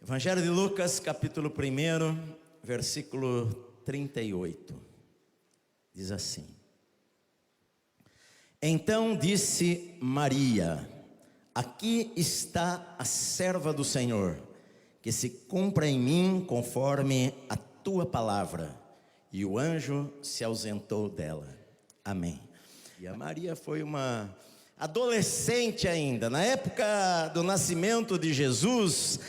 Evangelho de Lucas, capítulo 1, versículo 38. Diz assim: Então disse Maria: Aqui está a serva do Senhor, que se cumpra em mim conforme a tua palavra. E o anjo se ausentou dela. Amém. E a Maria foi uma adolescente ainda. Na época do nascimento de Jesus,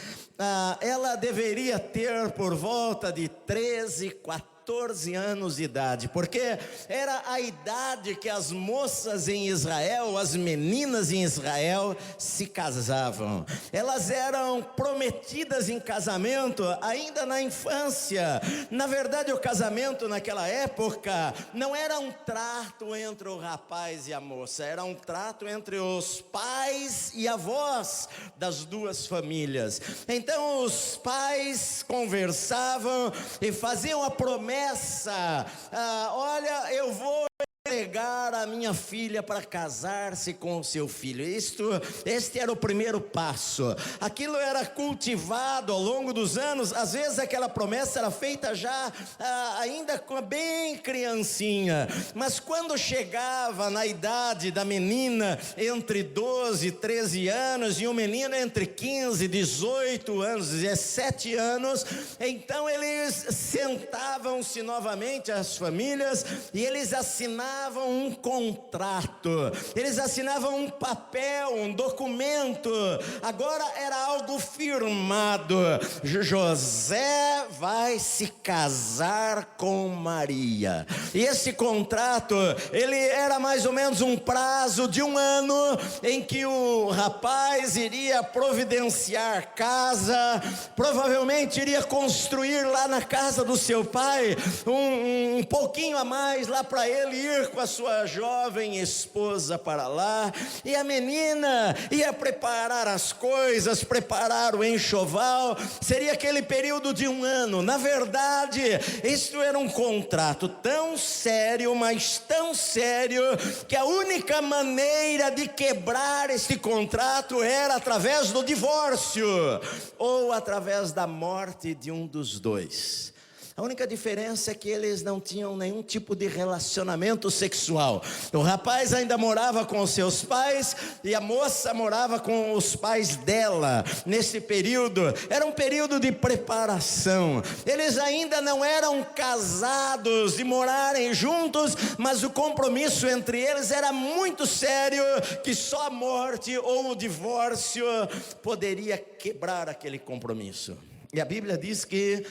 ela deveria ter por volta de 13, 14 anos de idade, porque era a idade que as moças em Israel, as meninas em Israel, se casavam. Elas eram prometidas em casamento ainda na infância. Na verdade, o casamento naquela época não era um trato entre o rapaz e a moça, era um trato entre os pais e avós das duas famílias. Então os pais conversavam e faziam a promessa: olha, eu vou entregar a minha filha para casar-se com o seu filho. Este era o primeiro passo. Aquilo era cultivado ao longo dos anos. Às vezes aquela promessa era feita já ainda bem criancinha, mas quando chegava na idade da menina entre 12 e 13 anos e o menino entre 15, 18 anos, 17 anos, então eles sentavam-se novamente, as famílias, e eles assinavam um contrato, eles assinavam um papel, um documento. Agora era algo firmado: José vai se casar com Maria. E esse contrato, ele era mais ou menos um prazo de 1 ano, em que o rapaz iria providenciar casa, provavelmente iria construir lá na casa do seu pai um pouquinho a mais lá para ele ir com a sua jovem esposa para lá, e a menina ia preparar as coisas, preparar o enxoval. Seria aquele período de 1 ano. Na verdade, isto era um contrato tão sério, mas tão sério, que a única maneira de quebrar este contrato era através do divórcio, ou através da morte de um dos dois. A única diferença é que eles não tinham nenhum tipo de relacionamento sexual. O rapaz ainda morava com os seus pais e a moça morava com os pais dela. Nesse período, era um período de preparação. Eles ainda não eram casados de morarem juntos, mas o compromisso entre eles era muito sério, que só a morte ou o divórcio poderia quebrar aquele compromisso. E a Bíblia diz que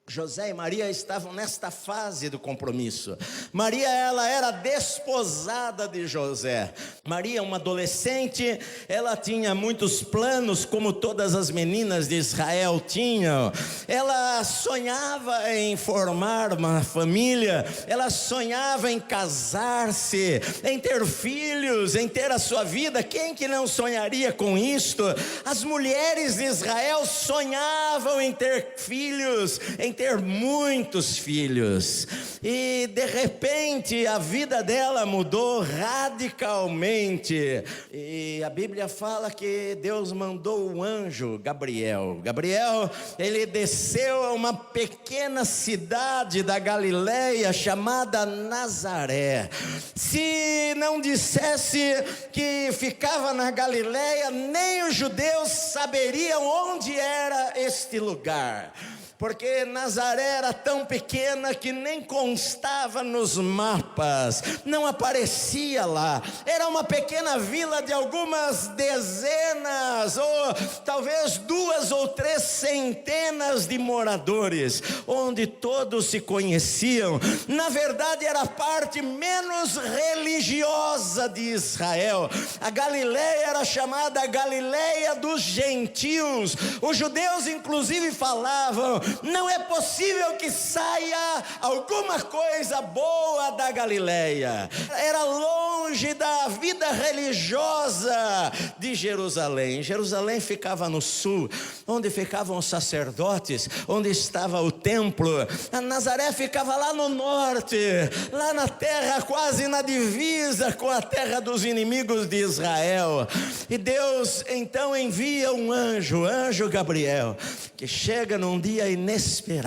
José e Maria estavam nesta fase do compromisso. Maria, ela era desposada de José. Maria, uma adolescente, ela tinha muitos planos, como todas as meninas de Israel tinham. Ela sonhava em formar uma família, ela sonhava em casar-se, em ter filhos, em ter a sua vida. Quem que não sonharia com isto? As mulheres de Israel sonhavam em ter filhos, em ter muitos filhos, e de repente a vida dela mudou radicalmente. E a Bíblia fala que Deus mandou o anjo Gabriel. Gabriel, ele desceu a uma pequena cidade da Galileia chamada Nazaré. Se não dissesse que ficava na Galileia, nem os judeus saberiam onde era este lugar, porque Nazaré era tão pequena que nem constava nos mapas, não aparecia lá. Era uma pequena vila de algumas dezenas, ou talvez 2 ou 3 centenas de moradores, onde todos se conheciam. Na verdade, era a parte menos religiosa de Israel. A Galileia era chamada Galileia dos gentios. Os judeus inclusive falavam: não é possível que saia alguma coisa boa da Galileia. Era longe da vida religiosa de Jerusalém. Jerusalém ficava no sul, onde ficavam os sacerdotes, onde estava o templo. A Nazaré ficava lá no norte, lá na terra, quase na divisa com a terra dos inimigos de Israel. E Deus então envia um anjo, o anjo Gabriel, que chega num dia inesperado.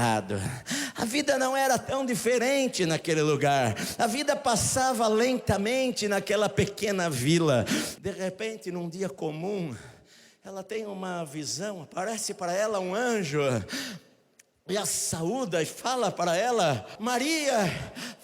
A vida não era tão diferente naquele lugar. A vida passava lentamente naquela pequena vila. De repente, num dia comum, ela tem uma visão, aparece para ela um anjo e a saúda e fala para ela: Maria,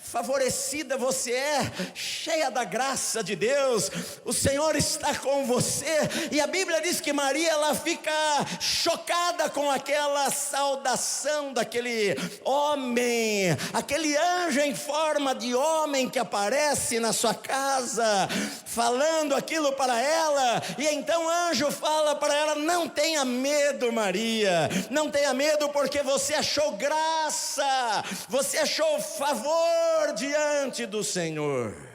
favorecida você é, cheia da graça de Deus, o Senhor está com você. E a Bíblia diz que Maria, ela fica chocada com aquela saudação daquele homem, aquele anjo em forma de homem que aparece na sua casa, falando aquilo para ela. E então o anjo fala para ela: não tenha medo, Maria, não tenha medo, porque você achou graça, você achou favor diante do Senhor.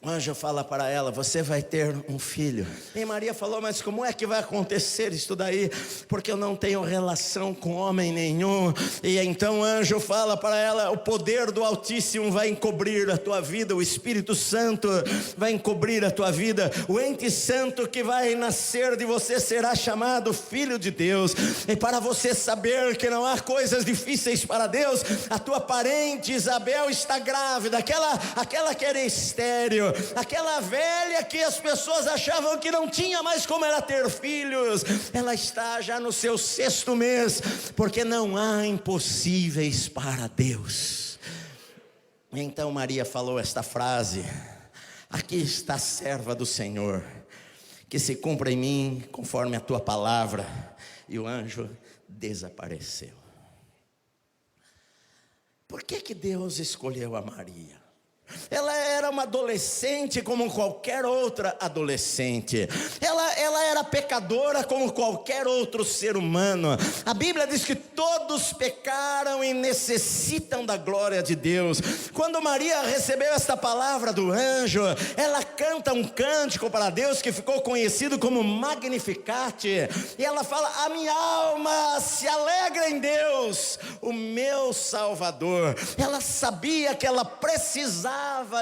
O anjo fala para ela: você vai ter um filho. E Maria falou: mas como é que vai acontecer isso daí? Porque eu não tenho relação com homem nenhum. E então o anjo fala para ela: o poder do Altíssimo vai encobrir a tua vida, o Espírito Santo vai encobrir a tua vida. O ente santo que vai nascer de você será chamado Filho de Deus. E para você saber que não há coisas difíceis para Deus, a tua parente Isabel está grávida, aquela que era estéril, aquela velha que as pessoas achavam que não tinha mais como ela ter filhos, ela está já no seu 6º mês, porque não há impossíveis para Deus. Então Maria falou esta frase: aqui está a serva do Senhor, que se cumpra em mim conforme a tua palavra. E o anjo desapareceu. Por que Deus escolheu a Maria? Ela era uma adolescente como qualquer outra adolescente. Ela era pecadora como qualquer outro ser humano. A Bíblia diz que todos pecaram e necessitam da glória de Deus. Quando Maria recebeu esta palavra do anjo, ela canta um cântico para Deus que ficou conhecido como Magnificat. E ela fala: a minha alma se alegra em Deus, o meu Salvador. Ela sabia que ela precisava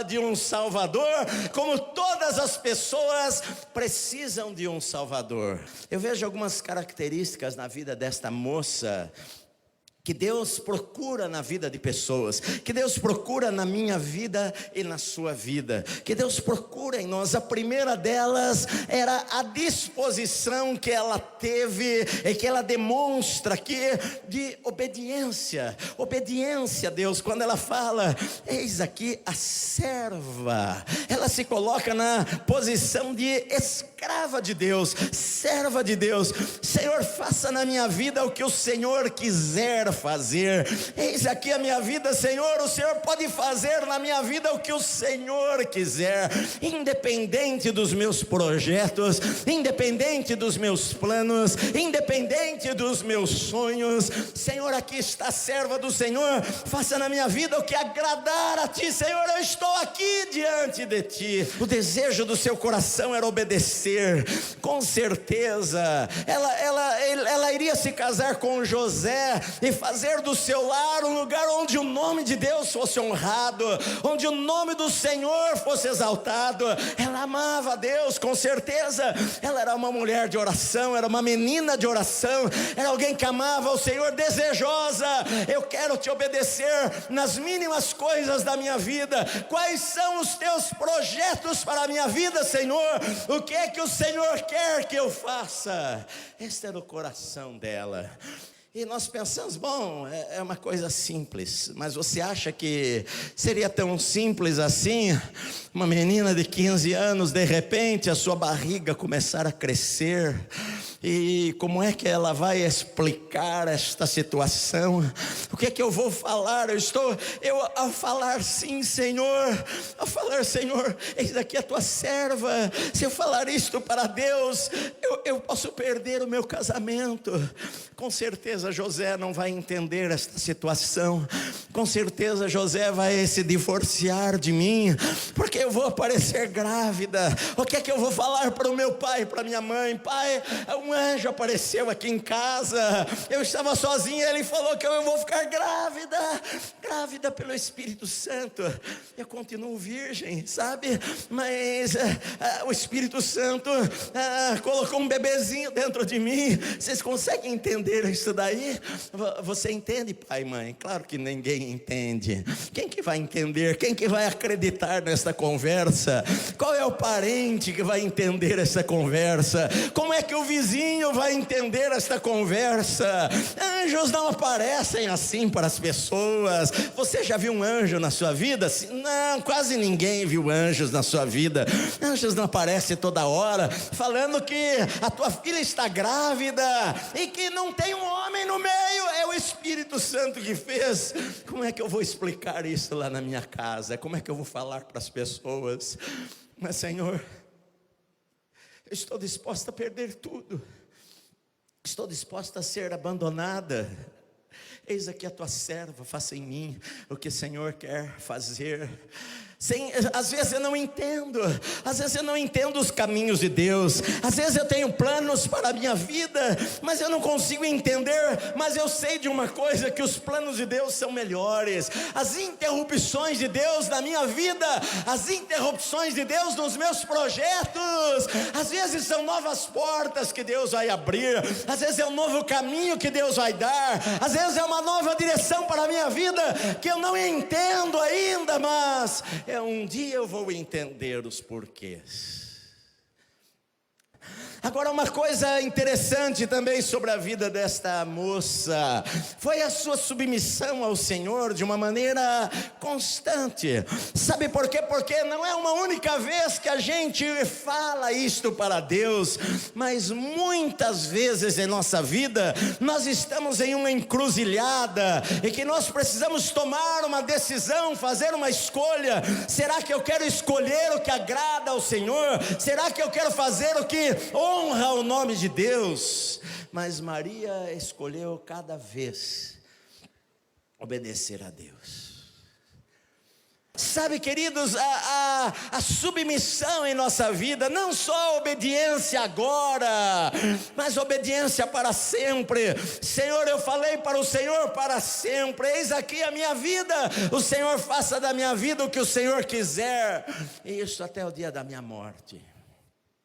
de um Salvador, como todas as pessoas precisam de um Salvador. Eu vejo algumas características na vida desta moça que Deus procura na vida de pessoas, que Deus procura na minha vida e na sua vida, que Deus procura em nós. A primeira delas era a disposição que ela teve e que ela demonstra aqui de obediência a Deus. Quando ela fala: eis aqui a serva, ela se coloca na posição de escrava de Deus, serva de Deus. Senhor, faça na minha vida o que o Senhor quiser fazer. Eis aqui a minha vida, Senhor. O Senhor pode fazer na minha vida o que o Senhor quiser, independente dos meus projetos, independente dos meus planos, independente dos meus sonhos. Senhor, aqui está a serva do Senhor. Faça na minha vida o que agradar a ti, Senhor. Eu estou aqui diante de ti. O desejo do seu coração era obedecer. Com certeza ela iria se casar com José e fazer do seu lar um lugar onde o nome de Deus fosse honrado, onde o nome do Senhor fosse exaltado. Ela amava a Deus, com certeza. Ela era uma mulher de oração, era uma menina de oração, era alguém que amava o Senhor, desejosa. Eu quero te obedecer nas mínimas coisas da minha vida. Quais são os teus projetos para a minha vida, Senhor? O que é que o Senhor quer que eu faça? Este era o coração dela. E nós pensamos: bom, é uma coisa simples. Mas você acha que seria tão simples assim? Uma menina de 15 anos, de repente a sua barriga começar a crescer, E como é que ela vai explicar esta situação? O que é que eu vou falar? Eu a falar sim, Senhor, a falar, Senhor, eis aqui a tua serva. Se eu falar isto para Deus, eu posso perder o meu casamento. Com certeza José não vai entender esta situação. Com certeza José vai se divorciar de mim, porque eu vou aparecer grávida. O que é que eu vou falar para o meu pai, para minha mãe? Pai, um anjo apareceu aqui em casa, eu estava sozinha, ele falou que eu vou ficar grávida pelo Espírito Santo. Eu continuo virgem, sabe? Mas o Espírito Santo colocou um bebezinho dentro de mim. Vocês conseguem entender isso daí? Você entende, pai e mãe? Claro que ninguém entende. Quem que vai entender? Quem que vai acreditar nesta conversa? Qual é o parente que vai entender essa conversa? Como é que o vizinho vai entender esta conversa? Anjos não aparecem assim para as pessoas. Você já viu um anjo na sua vida? Não, quase ninguém viu anjos na sua vida. Anjos não aparecem toda hora falando que a tua filha está grávida e que não tem um homem no meio. É o Espírito Santo que fez. Como é que eu vou explicar isso lá na minha casa? Como é que eu vou falar para as pessoas? Mas, Senhor, eu estou disposta a perder tudo. Estou disposta a ser abandonada. Eis aqui a tua serva, faça em mim o que o Senhor quer fazer. Às vezes eu não entendo, às vezes eu não entendo os caminhos de Deus, às vezes eu tenho planos para a minha vida, mas eu não consigo entender. Mas eu sei de uma coisa, que os planos de Deus são melhores. As interrupções de Deus na minha vida, as interrupções de Deus nos meus projetos, às vezes são novas portas que Deus vai abrir, às vezes é um novo caminho que Deus vai dar, às vezes é uma nova direção para a minha vida, que eu não entendo ainda, mas um dia eu vou entender os porquês. Agora, uma coisa interessante também sobre a vida desta moça foi a sua submissão ao Senhor de uma maneira constante. Sabe por quê? Porque não é uma única vez que a gente fala isto para Deus, mas muitas vezes em nossa vida nós estamos em uma encruzilhada e que nós precisamos tomar uma decisão, fazer uma escolha. Será que eu quero escolher o que agrada ao Senhor? Será que eu quero fazer o que honra o nome de Deus? Mas Maria escolheu cada vez obedecer a Deus. Sabe, queridos, a submissão em nossa vida, não só a obediência agora, mas obediência para sempre. Senhor, eu falei para o Senhor para sempre, eis aqui a minha vida, o Senhor faça da minha vida o que o Senhor quiser, e isso até o dia da minha morte.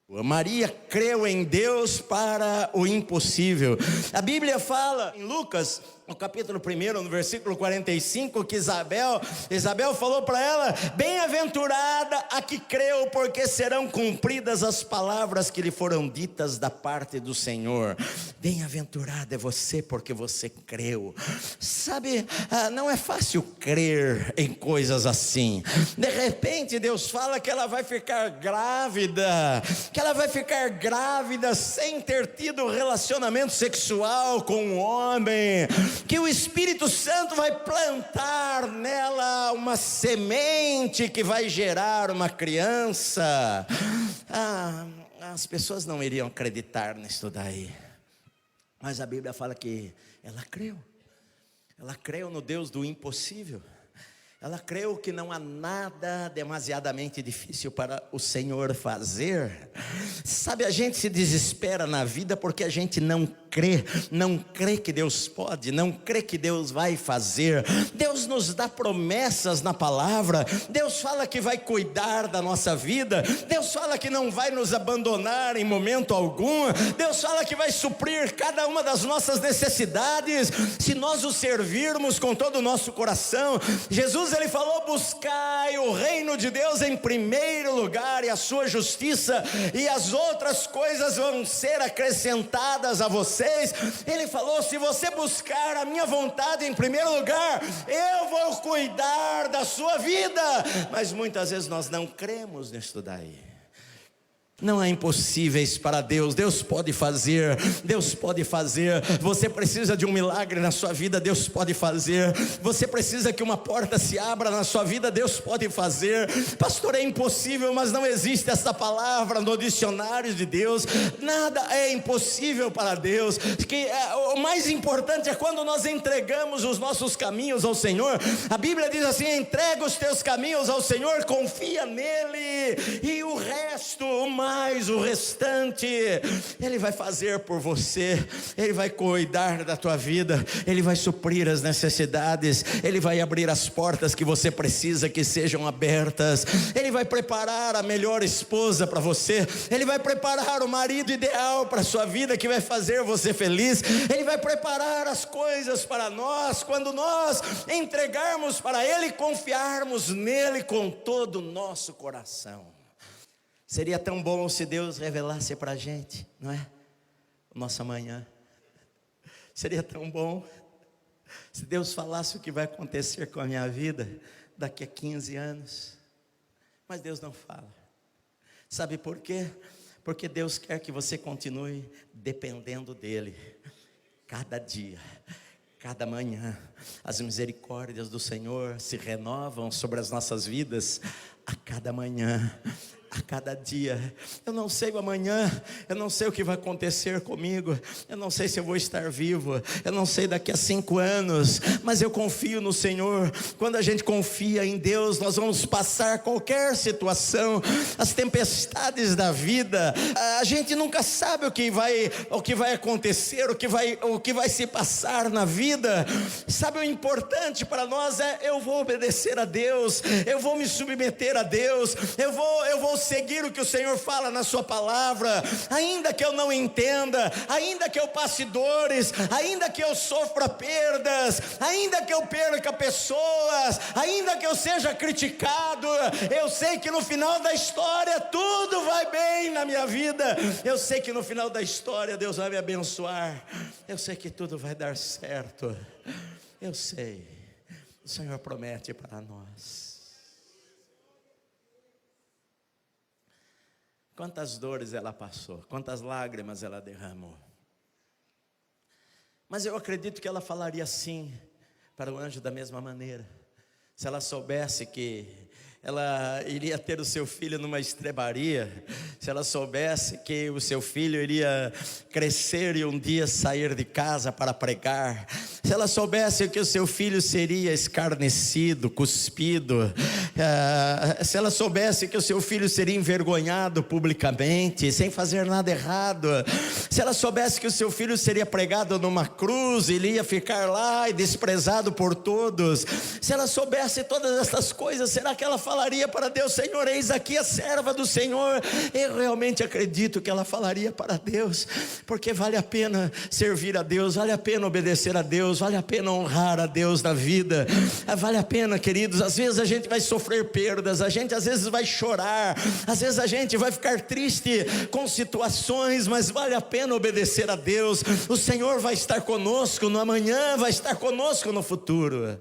Maria creu em Deus para o impossível. A Bíblia fala em Lucas, no capítulo 1, no versículo 45, que Isabel falou para ela: bem-aventurada a que creu, porque serão cumpridas as palavras que lhe foram ditas da parte do Senhor. Bem-aventurada é você, porque você creu. Sabe, não é fácil crer em coisas assim. De repente Deus fala que ela vai ficar grávida, sem ter tido relacionamento sexual com um homem, que o Espírito Santo vai plantar nela uma semente que vai gerar uma criança. As pessoas não iriam acreditar nisso daí, mas a Bíblia fala que ela creu no Deus do impossível. Ela creu que não há nada demasiadamente difícil para o Senhor fazer. Sabe, a gente se desespera na vida porque a gente não crê que Deus pode, não crê que Deus vai fazer. Deus nos dá promessas na palavra, Deus fala que vai cuidar da nossa vida, Deus fala que não vai nos abandonar em momento algum, Deus fala que vai suprir cada uma das nossas necessidades, se nós o servirmos com todo o nosso coração. Jesus, ele falou: buscai o reino de Deus em primeiro lugar e a sua justiça, e as outras coisas vão ser acrescentadas a vocês. Ele falou: se você buscar a minha vontade em primeiro lugar, eu vou cuidar da sua vida. Mas muitas vezes nós não cremos nisso daí. Não há impossíveis para Deus. Deus pode fazer, Deus pode fazer. Você precisa de um milagre na sua vida, Deus pode fazer. Você precisa que uma porta se abra na sua vida, Deus pode fazer. Pastor, é impossível, mas não existe essa palavra no dicionário de Deus. Nada é impossível para Deus. O mais importante é quando nós entregamos os nossos caminhos ao Senhor. A Bíblia diz assim: entrega os teus caminhos ao Senhor, confia nele, e o resto, o restante, Ele vai fazer por você. Ele vai cuidar da tua vida, Ele vai suprir as necessidades, Ele vai abrir as portas que você precisa que sejam abertas. Ele vai preparar a melhor esposa para você, Ele vai preparar o marido ideal para a sua vida, que vai fazer você feliz. Ele vai preparar as coisas para nós, quando nós entregarmos para Ele e confiarmos nele com todo o nosso coração. Seria tão bom se Deus revelasse para a gente, não é? Nossa manhã. Seria tão bom se Deus falasse o que vai acontecer com a minha vida daqui a 15 anos. Mas Deus não fala. Sabe por quê? Porque Deus quer que você continue dependendo dEle. Cada dia, cada manhã, as misericórdias do Senhor se renovam sobre as nossas vidas a cada manhã, a cada dia. Eu não sei o amanhã, eu não sei o que vai acontecer comigo, eu não sei se eu vou estar vivo, eu não sei daqui a 5 anos, mas eu confio no Senhor. Quando a gente confia em Deus, nós vamos passar qualquer situação, as tempestades da vida. A gente nunca sabe o que vai acontecer, o que vai se passar na vida. Sabe, o importante para nós é: eu vou obedecer a Deus, eu vou me submeter a Deus, eu vou seguir o que o Senhor fala na sua palavra, ainda que eu não entenda, ainda que eu passe dores, ainda que eu sofra perdas, ainda que eu perca pessoas, ainda que eu seja criticado. Eu sei que no final da história tudo vai bem na minha vida. Eu sei que no final da história Deus vai me abençoar. Eu sei que tudo vai dar certo. Eu sei, o Senhor promete para nós. Quantas dores ela passou, quantas lágrimas ela derramou. Mas eu acredito que ela falaria sim para o anjo da mesma maneira, se ela soubesse que ela iria ter o seu filho numa estrebaria, se ela soubesse que o seu filho iria crescer e um dia sair de casa para pregar, se ela soubesse que o seu filho seria escarnecido, cuspido, se ela soubesse que o seu filho seria envergonhado publicamente, sem fazer nada errado, se ela soubesse que o seu filho seria pregado numa cruz e ele ia ficar lá e desprezado por todos, se ela soubesse todas essas coisas, será que ela falaria para Deus: Senhor, eis aqui a serva do Senhor? Eu realmente acredito que ela falaria para Deus, porque vale a pena servir a Deus, vale a pena obedecer a Deus, vale a pena honrar a Deus na vida, vale a pena, queridos. Às vezes a gente vai sofrer perdas, a gente às vezes vai chorar, às vezes a gente vai ficar triste com situações, mas vale a pena obedecer a Deus. O Senhor vai estar conosco no amanhã, vai estar conosco no futuro.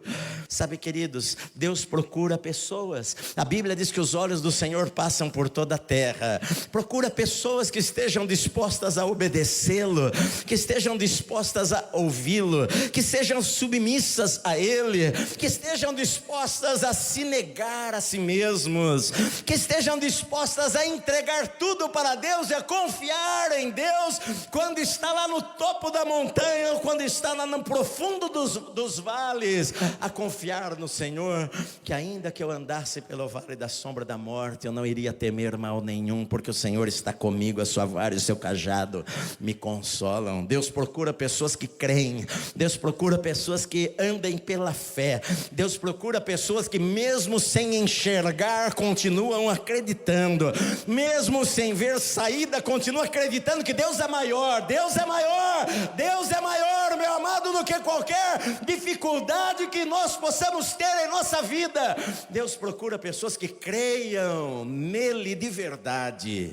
Sabe, queridos, Deus procura pessoas. A Bíblia diz que os olhos do Senhor passam por toda a terra. Procura pessoas que estejam dispostas a obedecê-lo, que estejam dispostas a ouvi-lo, que sejam submissas a Ele, que estejam dispostas a se negar a si mesmos, que estejam dispostas a entregar tudo para Deus e a confiar em Deus quando está lá no topo da montanha, ou quando está lá no profundo dos vales, a confiar no Senhor, que ainda que eu andasse pelo vale da sombra da morte, eu não iria temer mal nenhum, porque o Senhor está comigo, a sua vara e o seu cajado me consolam. Deus procura pessoas que creem, Deus procura pessoas que andem pela fé, Deus procura pessoas que mesmo sem enxergar, continuam acreditando, mesmo sem ver saída, continuam acreditando que Deus é maior, Deus é maior, Deus é maior, meu amado, do que qualquer dificuldade que nós possamos ter em nossa vida. Deus procura pessoas que creiam nele de verdade,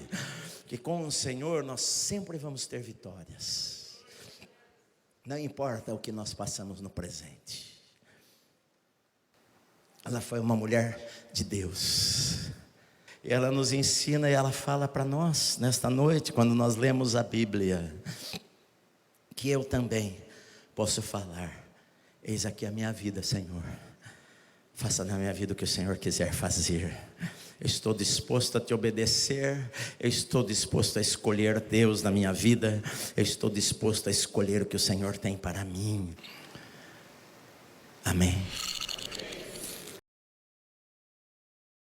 que com o Senhor nós sempre vamos ter vitórias, não importa o que nós passamos no presente. Ela foi uma mulher de Deus, ela nos ensina e ela fala para nós, nesta noite, quando nós lemos a Bíblia, que eu também posso falar: eis aqui a minha vida, Senhor, faça na minha vida o que o Senhor quiser fazer. Eu estou disposto a te obedecer, eu estou disposto a escolher Deus na minha vida, eu estou disposto a escolher o que o Senhor tem para mim. Amém.